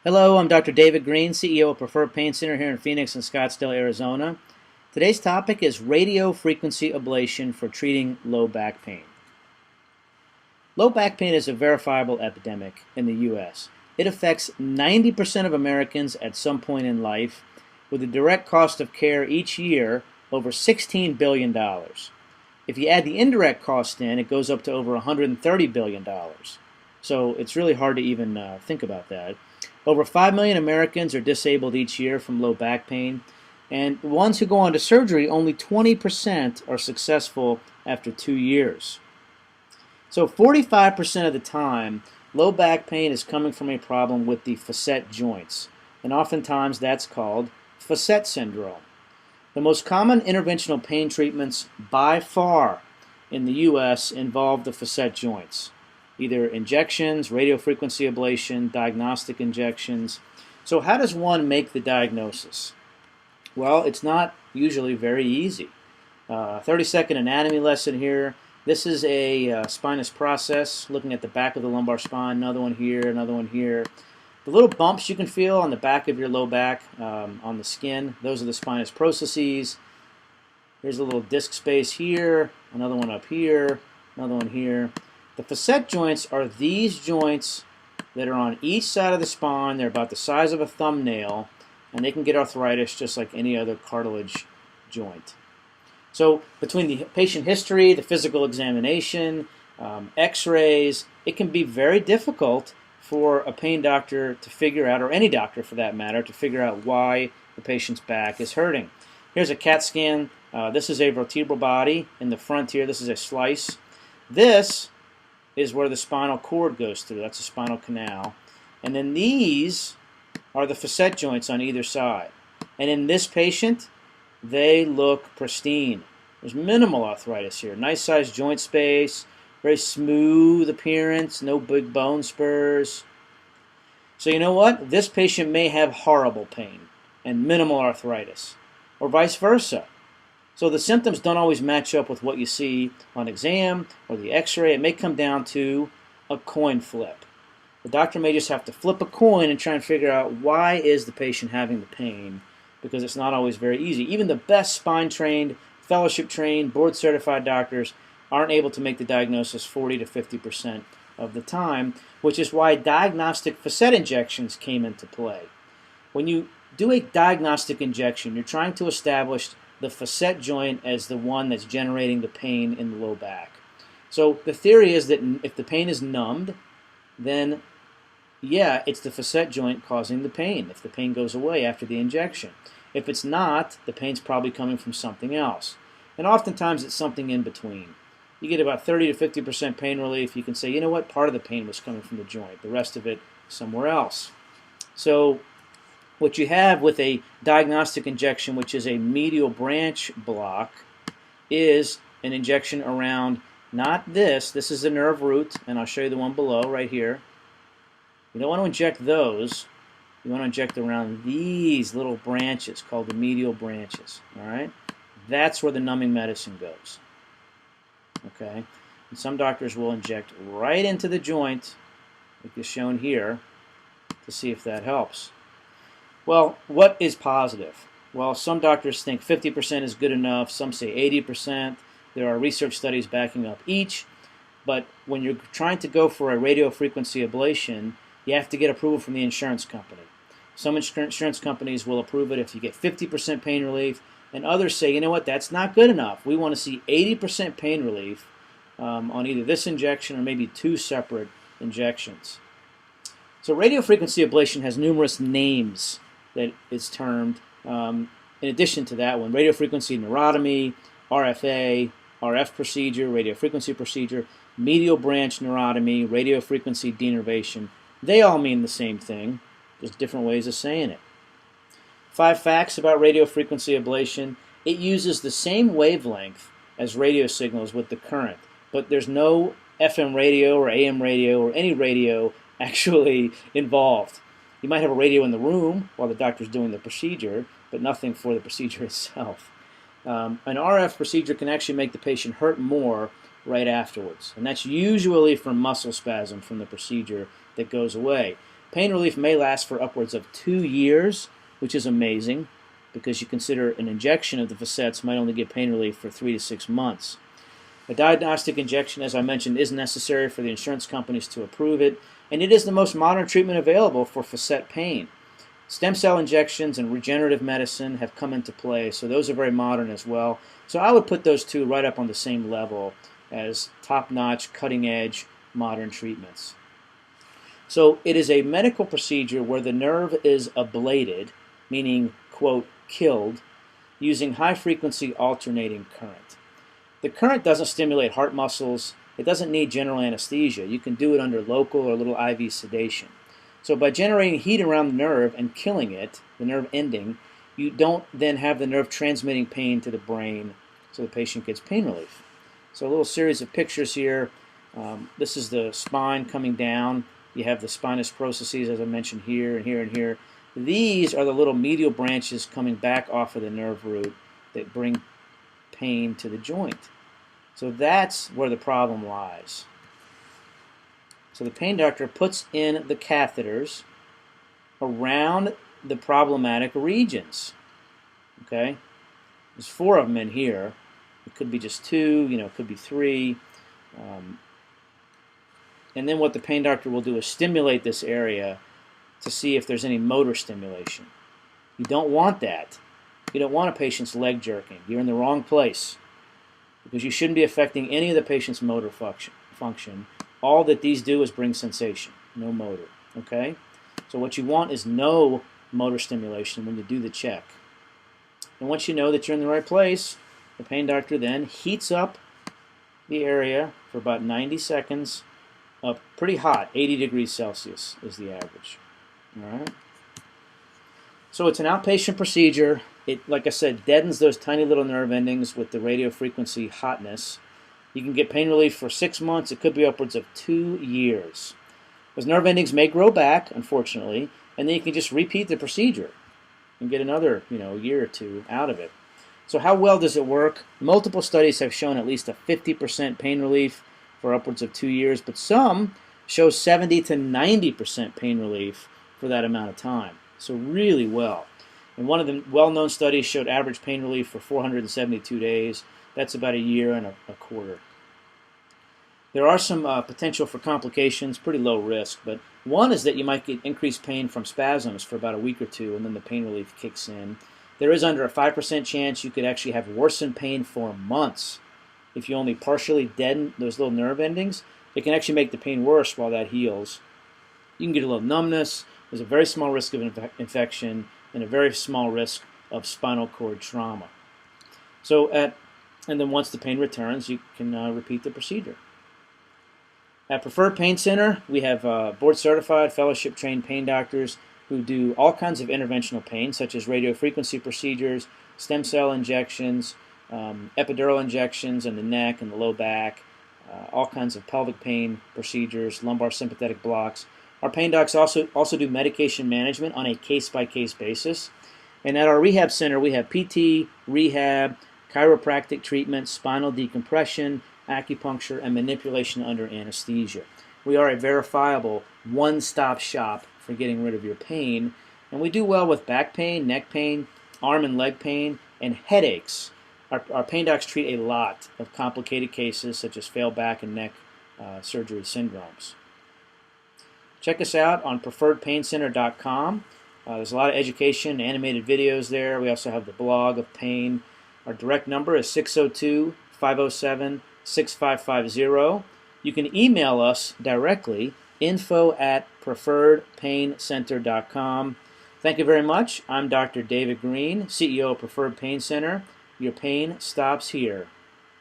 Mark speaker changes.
Speaker 1: Hello, I'm Dr. David Greene, CEO of Preferred Pain Center here in Phoenix and Scottsdale, Arizona. Today's topic is radiofrequency ablation for treating low back pain. Low back pain is a verifiable epidemic in the U.S. It affects 90% of Americans at some point in life, with a direct cost of care each year over $16 billion. If you add the indirect cost in, it goes up to over $130 billion. So it's really hard to even think about that. Over 5 million Americans are disabled each year from low back pain, and the ones who go on to surgery, only 20% are successful after 2 years. So 45% of the time, low back pain is coming from a problem with the facet joints, and oftentimes that's called Facet Syndrome. The most common interventional pain treatments by far in the U.S. involve the facet joints. Either injections, radiofrequency ablation, diagnostic injections. So how does one make the diagnosis? Well, it's not usually very easy. 30-second anatomy lesson here. This is a spinous process, looking at the back of the lumbar spine, another one here, another one here. The little bumps you can feel on the back of your low back, on the skin, those are the spinous processes. There's a little disc space here, another one up here, another one here. The facet joints are these joints that are on each side of the spine. They're about the size of a thumbnail, and they can get arthritis just like any other cartilage joint. So between the patient history, the physical examination, x-rays, it can be very difficult for a pain doctor to figure out, or any doctor for that matter, to figure out why the patient's back is hurting. Here's a CAT scan. This is a vertebral body. In the front here, this is a slice. This is where the spinal cord goes through. That's a spinal canal. And then these are the facet joints on either side. And in this patient, they look pristine. There's minimal arthritis here. Nice sized joint space, very smooth appearance, no big bone spurs. So you know what? This patient may have horrible pain and minimal arthritis, or vice versa. So the symptoms don't always match up with what you see on exam or the x-ray. It may come down to a coin flip. The doctor may just have to flip a coin and try and figure out why is the patient having the pain, because it's not always very easy. Even the best spine-trained, fellowship-trained, board-certified doctors aren't able to make the diagnosis 40 to 50% of the time, which is why diagnostic facet injections came into play. When you do a diagnostic injection, you're trying to establish the facet joint as the one that's generating the pain in the low back. So the theory is that if the pain is numbed, then yeah, it's the facet joint causing the pain if the pain goes away after the injection. If it's not, the pain's probably coming from something else. And oftentimes it's something in between. You get about 30 to 50% pain relief. You can say, you know what, part of the pain was coming from the joint, the rest of it somewhere else. So what you have with a diagnostic injection, which is a medial branch block, is an injection around not this. This is the nerve root, and I'll show you the one below right here. You don't want to inject those. You want to inject around these little branches called the medial branches. All right? That's where the numbing medicine goes. Okay? And some doctors will inject right into the joint, like is shown here, to see if that helps. Well, what is positive? Well, some doctors think 50% is good enough. Some say 80%. There are research studies backing up each. But when you're trying to go for a radiofrequency ablation, you have to get approval from the insurance company. Some insurance companies will approve it if you get 50% pain relief, and others say, you know what, that's not good enough. We want to see 80% pain relief on either this injection or maybe two separate injections. So radiofrequency ablation has numerous names that it's termed. In addition to that one, radiofrequency neurotomy, RFA, RF procedure, radiofrequency procedure, medial branch neurotomy, radiofrequency denervation. They all mean the same thing, just different ways of saying it. 5 facts about radiofrequency ablation. It uses the same wavelength as radio signals with the current, but there's no FM radio or AM radio or any radio actually involved. You might have a radio in the room while the doctor's doing the procedure, but nothing for the procedure itself. An RF procedure can actually make the patient hurt more right afterwards, and that's usually from muscle spasm from the procedure that goes away. pain relief may last for upwards of 2 years, which is amazing because you consider an injection of the facets might only give pain relief for 3 to 6 months. A diagnostic injection, as I mentioned, is necessary for the insurance companies to approve it, and it is the most modern treatment available for facet pain. Stem cell injections and regenerative medicine have come into play, so those are very modern as well. So I would put those two right up on the same level as top-notch, cutting-edge modern treatments. So it is a medical procedure where the nerve is ablated, meaning, quote, killed, using high-frequency alternating current. The current doesn't stimulate heart muscles. It doesn't need general anesthesia. You can do it under local or little IV sedation. So by generating heat around the nerve and killing it, the nerve ending, you don't then have the nerve transmitting pain to the brain, so the patient gets pain relief. So a little series of pictures here. This is the spine coming down. You have the spinous processes, as I mentioned, here and here and here. These are the little medial branches coming back off of the nerve root that bring pain to the joint. So that's where the problem lies. So the pain doctor puts in the catheters around the problematic regions. Okay? There's 4 of them in here. It could be just 2, it could be 3. And then what the pain doctor will do is stimulate this area to see if there's any motor stimulation. You don't want that. You don't want a patient's leg jerking. You're in the wrong place because you shouldn't be affecting any of the patient's motor function. All that these do is bring sensation, no motor. Okay? So what you want is no motor stimulation when you do the check. And once you know that you're in the right place, the pain doctor then heats up the area for about 90 seconds up pretty hot, 80 degrees Celsius is the average. All right? So it's an outpatient procedure. It, like I said, deadens those tiny little nerve endings with the radiofrequency hotness. You can get pain relief for 6 months. It could be upwards of 2 years. Those nerve endings may grow back, unfortunately, and then you can just repeat the procedure and get another, year or 2 out of it. So how well does it work? Multiple studies have shown at least a 50% pain relief for upwards of 2 years, but some show 70 to 90% pain relief for that amount of time. So really well. And one of the well-known studies showed average pain relief for 472 days. That's about a year and a quarter. There are some potential for complications, pretty low risk, but one is that you might get increased pain from spasms for about a week or 2, and then the pain relief kicks in. There is under a 5% chance you could actually have worsened pain for months. If you only partially deaden those little nerve endings, it can actually make the pain worse while that heals. You can get a little numbness. There's a very small risk of infection and a very small risk of spinal cord trauma. And then once the pain returns, you can repeat the procedure. At Preferred Pain Center, we have board-certified, fellowship-trained pain doctors who do all kinds of interventional pain, such as radiofrequency procedures, stem cell injections, epidural injections in the neck and the low back, all kinds of pelvic pain procedures, lumbar sympathetic blocks. Our pain docs also do medication management on a case-by-case basis. And at our rehab center, we have PT, rehab, chiropractic treatment, spinal decompression, acupuncture, and manipulation under anesthesia. We are a verifiable one-stop shop for getting rid of your pain, and we do well with back pain, neck pain, arm and leg pain, and headaches. Our pain docs treat a lot of complicated cases such as failed back and neck surgery syndromes. Check us out on preferredpaincenter.com. There's a lot of education, animated videos there. We also have the blog of pain. Our direct number is 602-507-6550. You can email us directly, info@preferredpaincenter.com. Thank you very much. I'm Dr. David Greene, CEO of Preferred Pain Center. Your pain stops here.